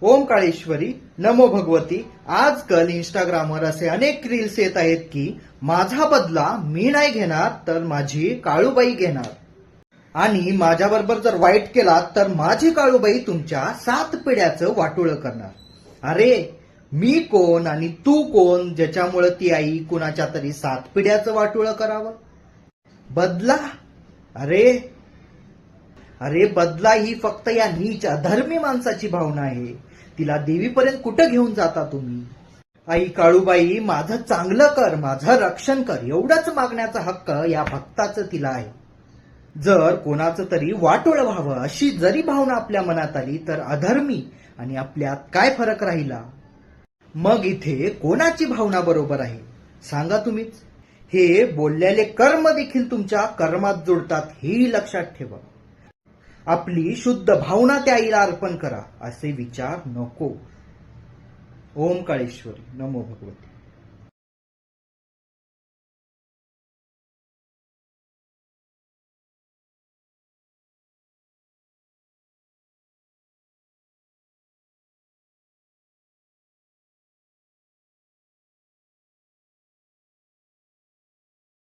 ओम काळेश्वरी नमो भगवती. आजकाल इंस्टाग्रामवर असे अनेक रील्स येत आहेत की माझा बदला मी नाही घेणार तर माझी काळूबाई घेणार, आणि माझ्याबरोबर जर वाईट केला तर माझी काळूबाई तुमच्या 7 पिढ्याचं वाटोळं करणार. अरे मी कोण आणि तू कोण ज्याच्यामुळे ती आई कुणाच्या तरी 7 पिढ्याचं वाटोळं करावं? बदला? अरे अरे बदला ही फक्त या नीच अधर्मी माणसाची भावना आहे. तिला देवीपर्यंत कुठं घेऊन जाता तुम्ही? आई काळूबाई, माझं चांगलं कर, माझं रक्षण कर, एवढंच मागण्याचा हक्क या भक्ताचं तिला आहे. जर कोणाचं तरी वाटोळं व्हावं अशी जरी भावना आपल्या मनात आली तर अधर्मी आणि आपल्यात काय फरक राहिला? मग इथे कोणाची भावना बरोबर आहे सांगा तुम्हीच. हे बोललेले कर्म देखील तुमच्या कर्मात जोडतात, हेही लक्षात ठेवा. आपली शुद्ध भावना त्या आईला अर्पण करा, असे विचार नको. ओम काळेश्वरी नमो भगवती.